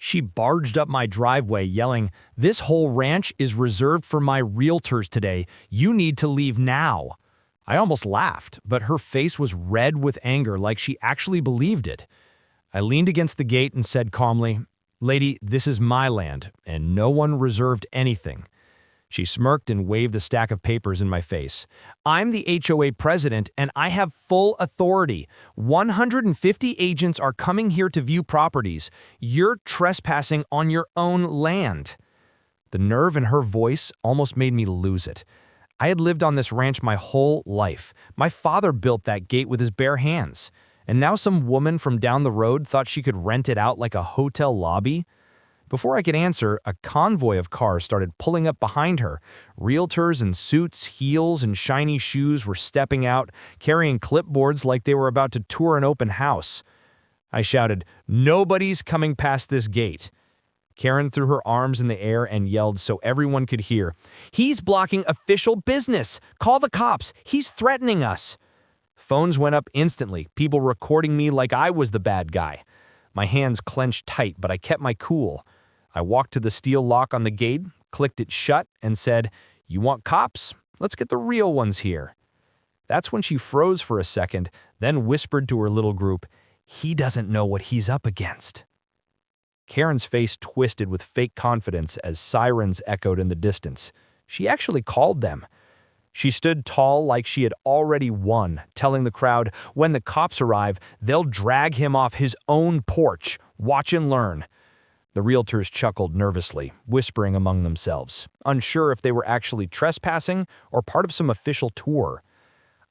She barged up my driveway yelling, "This whole ranch is reserved for my realtors today. You need to leave now." I almost laughed, but her face was red with anger like she actually believed it. I leaned against the gate and said calmly, "Lady, this is my land, and no one reserved anything." She smirked and waved a stack of papers in my face. "I'm the HOA president, and I have full authority. 150 agents are coming here to view properties. You're trespassing on your own land." The nerve in her voice almost made me lose it. I had lived on this ranch my whole life. My father built that gate with his bare hands. And now some woman from down the road thought she could rent it out like a hotel lobby? Before I could answer, a convoy of cars started pulling up behind her. Realtors in suits, heels, and shiny shoes were stepping out, carrying clipboards like they were about to tour an open house. I shouted, "Nobody's coming past this gate." Karen threw her arms in the air and yelled so everyone could hear, "He's blocking official business! Call the cops! He's threatening us!" Phones went up instantly, people recording me like I was the bad guy. My hands clenched tight, but I kept my cool. I walked to the steel lock on the gate, clicked it shut, and said, "You want cops? Let's get the real ones here." That's when she froze for a second, then whispered to her little group, "He doesn't know what he's up against." Karen's face twisted with fake confidence as sirens echoed in the distance. She actually called them. She stood tall like she had already won, telling the crowd, "When the cops arrive, they'll drag him off his own porch. Watch and learn." The realtors chuckled nervously, whispering among themselves, unsure if they were actually trespassing or part of some official tour.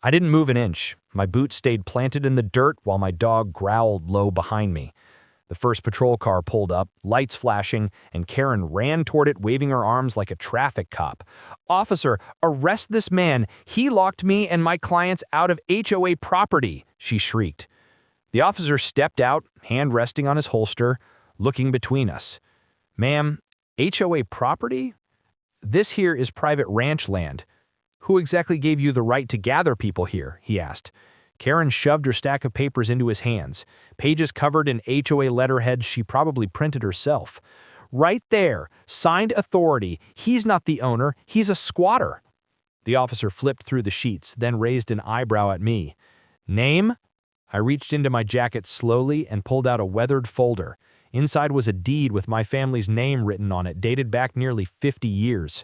I didn't move an inch. My boots stayed planted in the dirt while my dog growled low behind me. The first patrol car pulled up, lights flashing, and Karen ran toward it waving her arms like a traffic cop. "Officer, arrest this man. He locked me and my clients out of HOA property," she shrieked. The officer stepped out, hand resting on his holster, looking between us. "Ma'am, HOA property? This here is private ranch land. Who exactly gave you the right to gather people here?" he asked. Karen shoved her stack of papers into his hands, pages covered in HOA letterheads she probably printed herself. "Right there, signed authority. He's not the owner, he's a squatter." The officer flipped through the sheets, then raised an eyebrow at me. "Name?" I reached into my jacket slowly and pulled out a weathered folder. Inside was a deed with my family's name written on it, dated back nearly 50 years.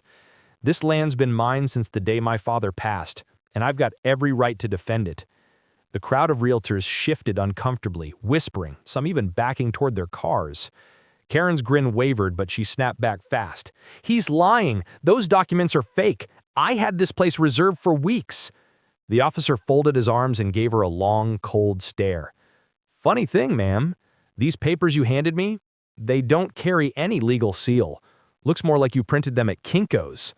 "This land's been mine since the day my father passed, and I've got every right to defend it." The crowd of realtors shifted uncomfortably, whispering, some even backing toward their cars. Karen's grin wavered, but she snapped back fast. "He's lying. Those documents are fake. I had this place reserved for weeks." The officer folded his arms and gave her a long, cold stare. "Funny thing, ma'am. These papers you handed me, they don't carry any legal seal. Looks more like you printed them at Kinko's."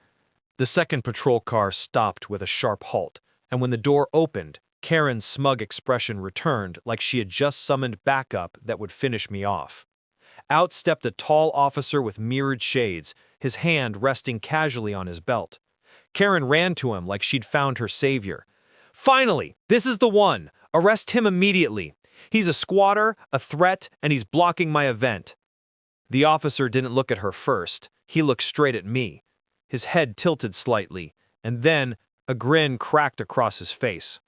The second patrol car stopped with a sharp halt, and when the door opened, Karen's smug expression returned like she had just summoned backup that would finish me off. Out stepped a tall officer with mirrored shades, his hand resting casually on his belt. Karen ran to him like she'd found her savior. "Finally, this is the one. Arrest him immediately. He's a squatter, a threat, and he's blocking my event." The officer didn't look at her first. He looked straight at me. His head tilted slightly, and then a grin cracked across his face.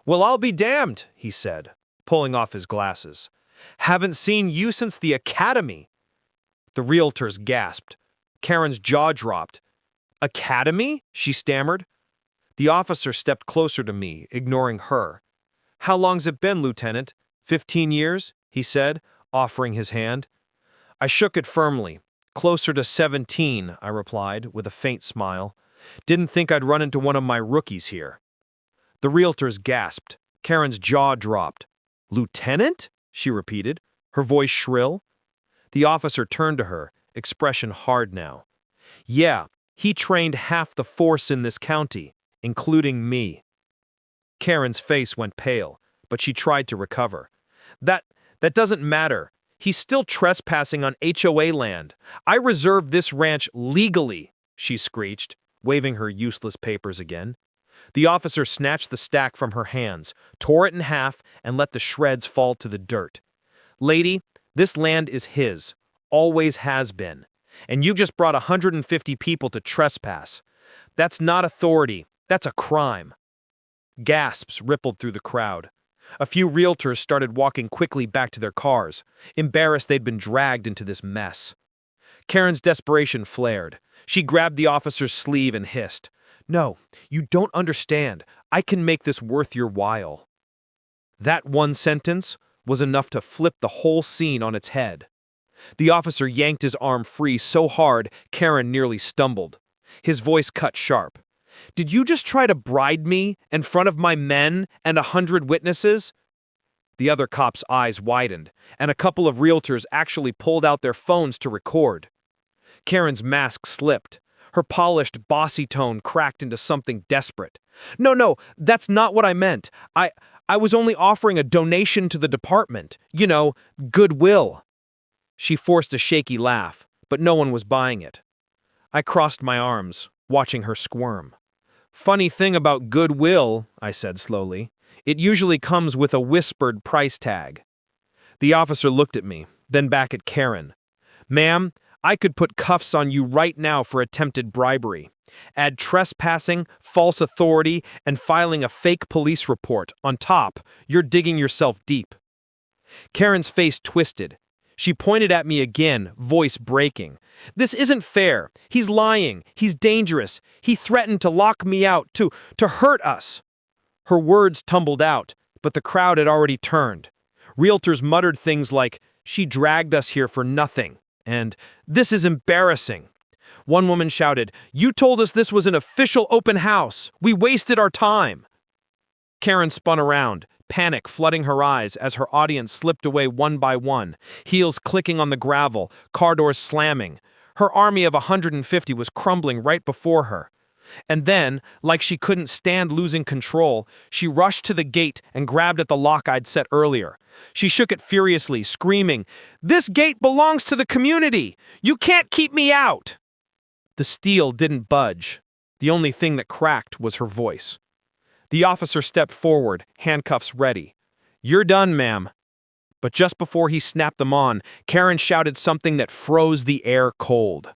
"Well, I'll be damned," he said, pulling off his glasses. "Haven't seen you since the academy." The realtors gasped. Karen's jaw dropped. "Academy?" she stammered. The officer stepped closer to me, ignoring her. "How long's it been, Lieutenant? 15 years?" he said, offering his hand. I shook it firmly. "Closer to 17, I replied, with a faint smile. "Didn't think I'd run into one of my rookies here." The realtors gasped. Karen's jaw dropped. "Lieutenant?" she repeated, her voice shrill. The officer turned to her, expression hard now. "Yeah, he trained half the force in this county, including me." Karen's face went pale, but she tried to recover. That doesn't matter. He's still trespassing on HOA land. I reserved this ranch legally," she screeched, waving her useless papers again. The officer snatched the stack from her hands, tore it in half, and let the shreds fall to the dirt. "Lady, this land is his. always has been. And you just brought 150 people to trespass. That's not authority. That's a crime." Gasps rippled through the crowd. A few realtors started walking quickly back to their cars, embarrassed they'd been dragged into this mess. Karen's desperation flared. She grabbed the officer's sleeve and hissed, "No, you don't understand. I can make this worth your while." That one sentence was enough to flip the whole scene on its head. The officer yanked his arm free so hard Karen nearly stumbled. His voice cut sharp. "Did you just try to bribe me in front of my men and 100 witnesses?" The other cop's eyes widened, and a couple of realtors actually pulled out their phones to record. Karen's mask slipped. Her polished, bossy tone cracked into something desperate. No, that's not what I meant. I was only offering a donation to the department. You know, goodwill." She forced a shaky laugh, but no one was buying it. I crossed my arms, watching her squirm. "Funny thing about goodwill," I said slowly. "It usually comes with a whispered price tag." The officer looked at me, then back at Karen. "Ma'am, I could put cuffs on you right now for attempted bribery. Add trespassing, false authority, and filing a fake police report. On top, you're digging yourself deep." Karen's face twisted. She pointed at me again, voice breaking. "This isn't fair. He's lying. He's dangerous. He threatened to lock me out, to hurt us." Her words tumbled out, but the crowd had already turned. Realtors muttered things like, "She dragged us here for nothing," and "This is embarrassing." One woman shouted, "You told us this was an official open house. We wasted our time." Karen spun around, panic flooding her eyes as her audience slipped away one by one, heels clicking on the gravel, car doors slamming. Her army of 150 was crumbling right before her. And then, like she couldn't stand losing control, she rushed to the gate and grabbed at the lock I'd set earlier. She shook it furiously, screaming, "This gate belongs to the community! You can't keep me out!" The steel didn't budge. The only thing that cracked was her voice. The officer stepped forward, handcuffs ready. "You're done, ma'am." But just before he snapped them on, Karen shouted something that froze the air cold.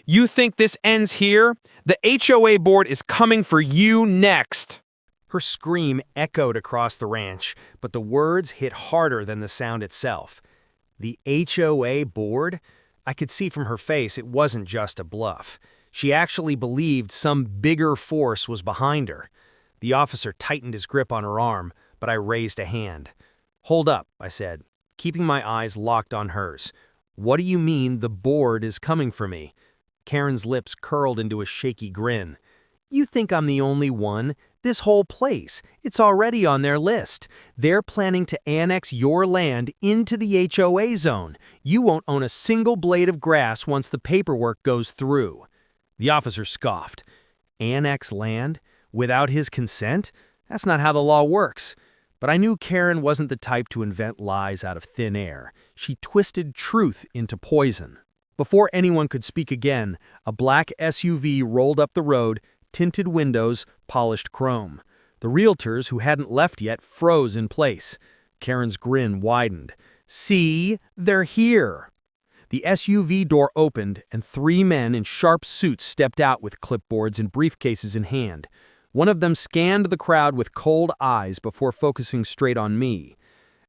"You think this ends here? The HOA board is coming for you next!" Her scream echoed across the ranch, but the words hit harder than the sound itself. The HOA board? I could see from her face it wasn't just a bluff. She actually believed some bigger force was behind her. The officer tightened his grip on her arm, but I raised a hand. "Hold up," I said, keeping my eyes locked on hers. "What do you mean the board is coming for me?" Karen's lips curled into a shaky grin. "You think I'm the only one? This whole place, it's already on their list. They're planning to annex your land into the HOA zone. You won't own a single blade of grass once the paperwork goes through." The officer scoffed. "Annex land? Without his consent? That's not how the law works." But I knew Karen wasn't the type to invent lies out of thin air. She twisted truth into poison. Before anyone could speak again, a black SUV rolled up the road, tinted windows, polished chrome. The realtors, who hadn't left yet, froze in place. Karen's grin widened. "See? They're here." The SUV door opened, and 3 men in sharp suits stepped out with clipboards and briefcases in hand. One of them scanned the crowd with cold eyes before focusing straight on me.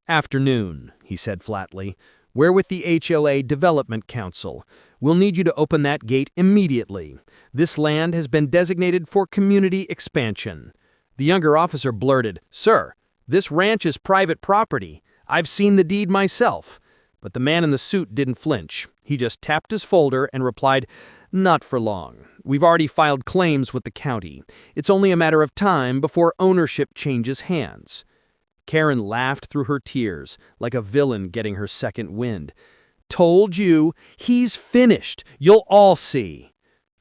"Afternoon," he said flatly. "We're with the HOA Development Council. We'll need you to open that gate immediately. This land has been designated for community expansion." The younger officer blurted, "Sir, this ranch is private property. I've seen the deed myself." But the man in the suit didn't flinch. He just tapped his folder and replied, "Not for long. We've already filed claims with the county. It's only a matter of time before ownership changes hands." Karen laughed through her tears, like a villain getting her second wind. "Told you, he's finished. You'll all see."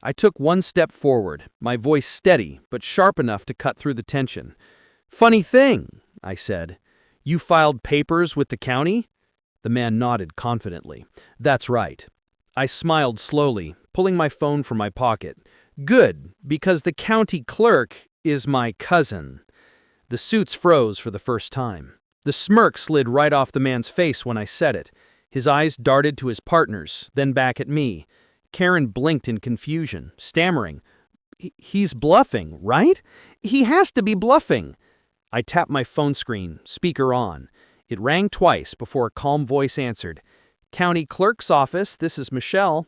I took one step forward, my voice steady but sharp enough to cut through the tension. "Funny thing," I said. "You filed papers with the county?" The man nodded confidently. "That's right." I smiled slowly, pulling my phone from my pocket. "Good, because the county clerk is my cousin." The suits froze for the first time. The smirk slid right off the man's face when I said it. His eyes darted to his partners, then back at me. Karen blinked in confusion, stammering, He's bluffing, right? He has to be bluffing." I tapped my phone screen, speaker on. It rang twice before a calm voice answered. "County Clerk's office, this is Michelle."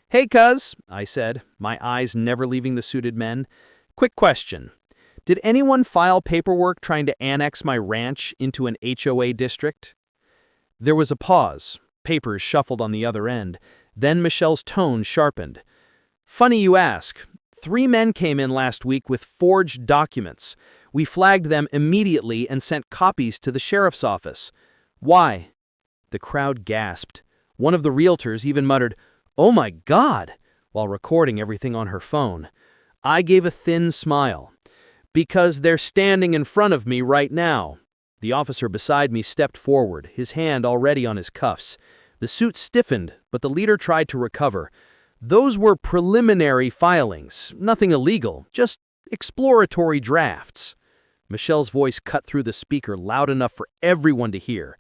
"Hey, cuz," I said, my eyes never leaving the suited men. "Quick question. Did anyone file paperwork trying to annex my ranch into an HOA district?" There was a pause, papers shuffled on the other end. Then Michelle's tone sharpened. "Funny you ask. 3 men came in last week with forged documents. We flagged them immediately and sent copies to the sheriff's office." "Why?" The crowd gasped. One of the realtors even muttered, "Oh my God," while recording everything on her phone. I gave a thin smile. "Because they're standing in front of me right now." The officer beside me stepped forward, his hand already on his cuffs. The suit stiffened, but the leader tried to recover. "Those were preliminary filings, nothing illegal, just exploratory drafts." Michelle's voice cut through the speaker loud enough for everyone to hear.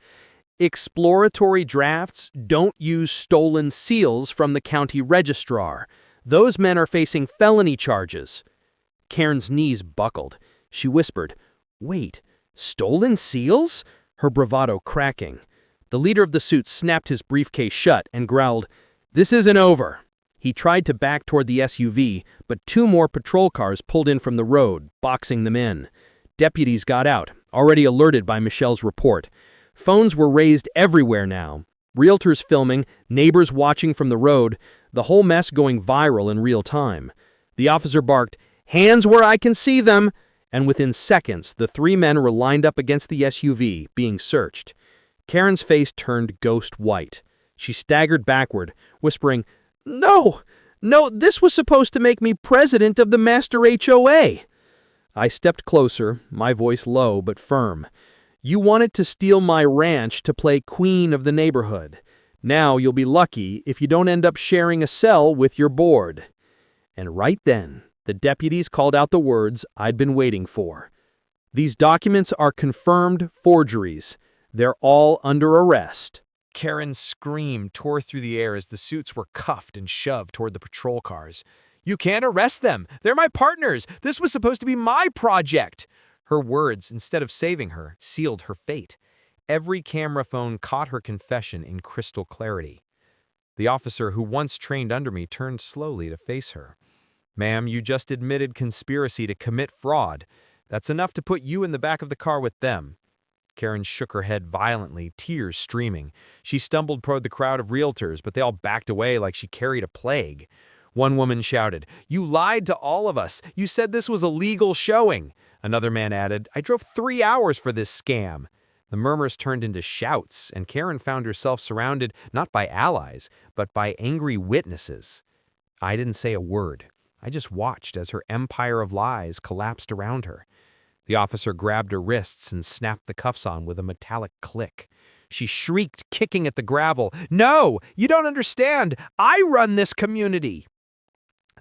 "Exploratory drafts don't use stolen seals from the county registrar. Those men are facing felony charges." Karen's knees buckled. She whispered, "Wait, stolen seals?" Her bravado cracking. The leader of the suit snapped his briefcase shut and growled, "This isn't over." He tried to back toward the SUV, but 2 more patrol cars pulled in from the road, boxing them in. Deputies got out, already alerted by Michelle's report. Phones were raised everywhere now. Realtors filming, neighbors watching from the road, the whole mess going viral in real time. The officer barked, "Hands where I can see them!" And within seconds, the 3 men were lined up against the SUV, being searched. Karen's face turned ghost white. She staggered backward, whispering, "No, no, this was supposed to make me president of the Master HOA." I stepped closer, my voice low but firm. "You wanted to steal my ranch to play queen of the neighborhood. Now you'll be lucky if you don't end up sharing a cell with your board." And right then, the deputies called out the words I'd been waiting for. "These documents are confirmed forgeries. They're all under arrest." Karen's scream tore through the air as the suits were cuffed and shoved toward the patrol cars. "You can't arrest them! They're my partners! This was supposed to be my project!" Her words, instead of saving her, sealed her fate. Every camera phone caught her confession in crystal clarity. The officer who once trained under me turned slowly to face her. "Ma'am, you just admitted conspiracy to commit fraud. That's enough to put you in the back of the car with them." Karen shook her head violently, tears streaming. She stumbled toward the crowd of realtors, but they all backed away like she carried a plague. One woman shouted, "You lied to all of us. You said this was a legal showing." Another man added, "I drove 3 hours for this scam." The murmurs turned into shouts, and Karen found herself surrounded not by allies, but by angry witnesses. I didn't say a word. I just watched as her empire of lies collapsed around her. The officer grabbed her wrists and snapped the cuffs on with a metallic click. She shrieked, kicking at the gravel, "No, you don't understand. I run this community."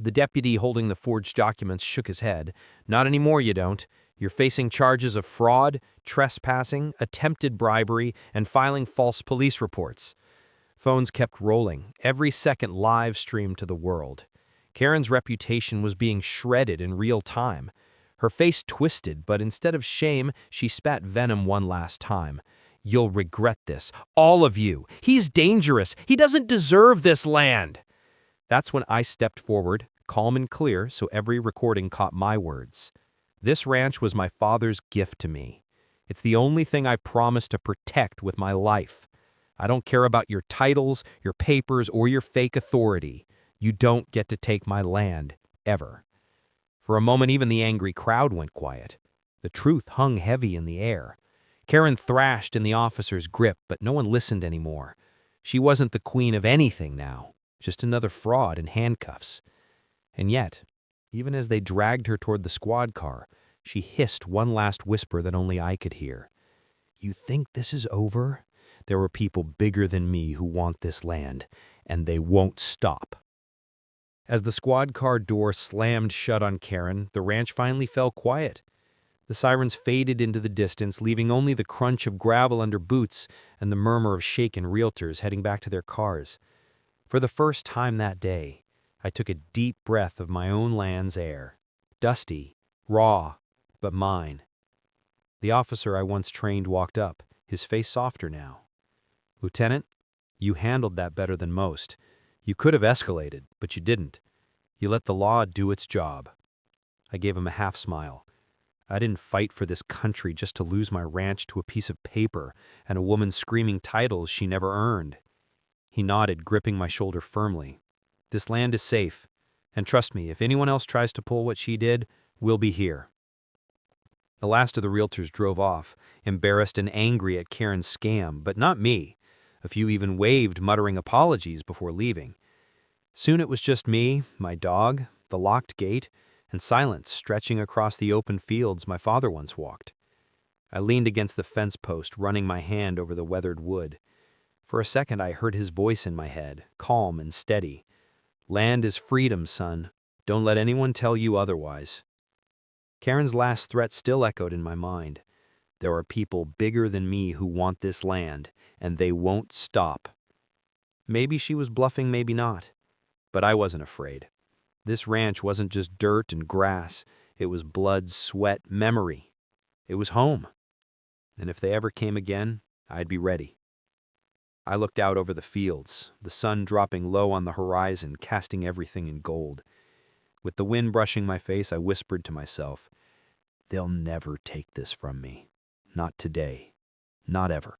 The deputy holding the forged documents shook his head. "Not anymore, you don't. You're facing charges of fraud, trespassing, attempted bribery, and filing false police reports." Phones kept rolling, every second live streamed to the world. Karen's reputation was being shredded in real time. Her face twisted, but instead of shame, she spat venom one last time. "You'll regret this, all of you. He's dangerous. He doesn't deserve this land." That's when I stepped forward, calm and clear, so every recording caught my words. This ranch was my father's gift to me. It's the only thing I promised to protect with my life. I don't care about your titles, your papers, or your fake authority. You don't get to take my land, ever. For a moment, even the angry crowd went quiet. The truth hung heavy in the air. Karen thrashed in the officer's grip, but no one listened anymore. She wasn't the queen of anything now, just another fraud in handcuffs. And yet, even as they dragged her toward the squad car, she hissed one last whisper that only I could hear. "You think this is over? There are people bigger than me who want this land, and they won't stop." As the squad car door slammed shut on Karen, the ranch finally fell quiet. The sirens faded into the distance, leaving only the crunch of gravel under boots and the murmur of shaken realtors heading back to their cars. For the first time that day, I took a deep breath of my own land's air. Dusty, raw, but mine. The officer I once trained walked up, his face softer now. "Lieutenant, you handled that better than most. You could have escalated, but you didn't. You let the law do its job." I gave him a half smile. I didn't fight for this country just to lose my ranch to a piece of paper and a woman screaming titles she never earned. He nodded, gripping my shoulder firmly. "This land is safe. And trust me, if anyone else tries to pull what she did, we'll be here." The last of the realtors drove off, embarrassed and angry at Karen's scam, but not me. A few even waved, muttering apologies before leaving. Soon it was just me, my dog, the locked gate, and silence stretching across the open fields my father once walked. I leaned against the fence post, running my hand over the weathered wood. For a second I heard his voice in my head, calm and steady. "Land is freedom, son. Don't let anyone tell you otherwise." Karen's last threat still echoed in my mind. There are people bigger than me who want this land, and they won't stop. Maybe she was bluffing, maybe not. But I wasn't afraid. This ranch wasn't just dirt and grass. It was blood, sweat, memory. It was home. And if they ever came again, I'd be ready. I looked out over the fields, the sun dropping low on the horizon, casting everything in gold. With the wind brushing my face, I whispered to myself, "They'll never take this from me. Not today. Not ever."